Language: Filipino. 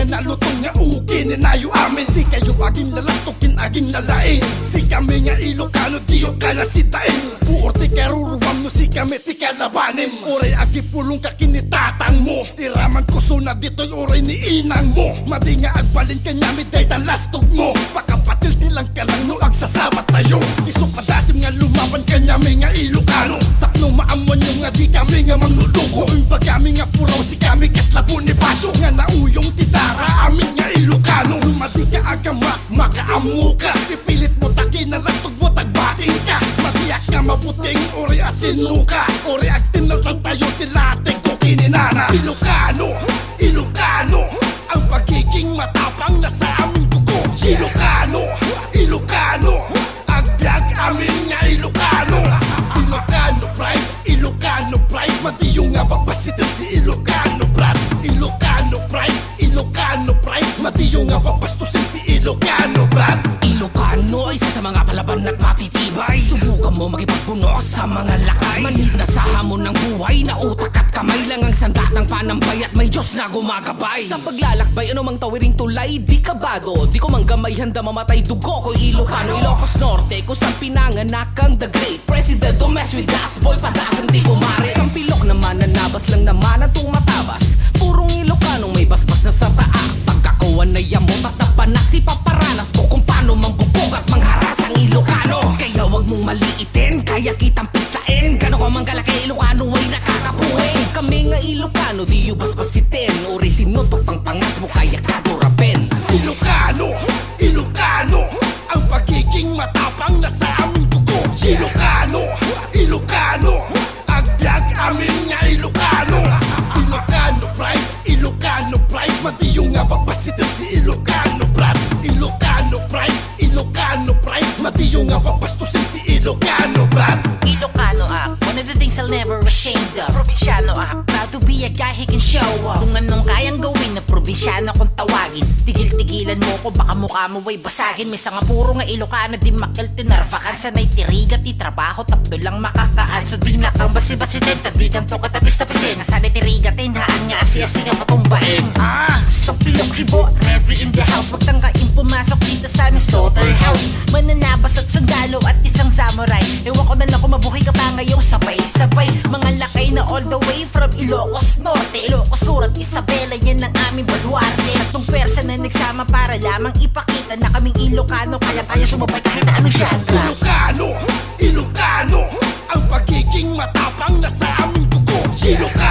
nga nalutong nga ukin inayo amin. Di kayo aging lalastokin, aging lalaing. Si kami nga Ilocano, diyo ka na sitain. Puor ti karuruwam no si kami ti kalabanim. Oray agi pulong ka kinitatang mo. Iraman ko suna dito'y oray ni inang mo. Madi nga agbalin ka nyami day talastog mo. Pakapatil tilang ka lang no agsasabat tayo. Isupadasim nga lumaban ka nyami nga Ilocano. Tapno maamon yung nga di kami nga manluluko. Imba kami nga puraw si kami kaslabon ni Paso. Nga nauyong titara amin nga Ilocano. Madi ka agamak, makaamu ka. Ipilit mo taki na rastog mo tagbating ka. Madiyak ka mabuting ori asino ka. Ori agtinasal tayo tilating ko kininana. Ilocano, Ilocano, ang pagiging matapang na sa aming dugo. Ilocano, Ilocano, agbyag amin nga Ilocano. Ilocano pride, Ilocano pride. Madiyong nga papasidad di Ilocano brad. Ilocano pride, Ilocano pride. Madiyong nga papastusin di Ilocano brad. Ilocano, isa sa mga palaban at matitibay. Subukan mo makipagpuno sa mga lakay. Manhid na sa hamon ng buhay na utak at kamay lang ang sandat ng panambay at may Diyos na gumagabay. Sa paglalakbay, ano mang tawiring tulay, di ka bago. Di ko manggamay, handa mamatay, dugo ko Ilocano. Ilocos Norte, kusang pinanganak ang the great president. Don't mess with us, boy, patasan di kumare. Isang pilok naman, nanabas lang naman at tumatabas. Purong Ilocano, may basbas na sa taas. Pagkakuan na yamot at napanas, ipaparanas ko kung paano mambubog at mangharas ang Ilocano. Kaya wag mong maliitin, kaya kitang pisain. Gano'n ka mang kalaki, Ilocano ay nakakapuhin. Kami nga Ilocano, di yung basbasitin. Uri sinod, pagpangpangas mo kaya kadurapin. Ilocano, Ilocano, ang pagiging matapang na sa aming dugo. Ilocano, Ilocano, agbyag amin nga Ilocano. Ilocano pride, Ilocano pride. Madiyong nga papasidad di Ilocano brad. Ilocano pride, Ilocano pride. Madiyong nga papastusin di Ilocano brad. Ilocano act, one of the things I'll never ashamed of. Provinciano act, proud to be a guy he can show up. Kung anong kayang gawin na probinsiyano kung tawagin, tigil-tigilan mo ko baka mukha mo ay basagin. May nga puro nga Ilocano di makil tinarvakan. Sanay tiriga ti trabaho tapdo lang makakaan. So di na kang basi-basitin, di ganto katapis-tapisin. Nasanay tiriga tinhaan nga asi-asi nga patumbain. So Pilok-Hibo, Reverie in the house. Wag tangkain pumasok dito sa aming slaughterhouse. Mananabas at sundalo at isang samurai. Ewan ko na lang kung mabuhay ka pa ngayong sabay-sabay. Mga lakay na all the way from Ilocos Norte, Ilocos Sur at Isabela, yan ang aming baluarte. Tatlong persa na nagsama para lamang ipakita na kaming Ilocano, kaya-kaya sumabay kahit na anong genre. Ilocano, Ilocano, ang pagiging matapang na sa aming dugo. Ilocano,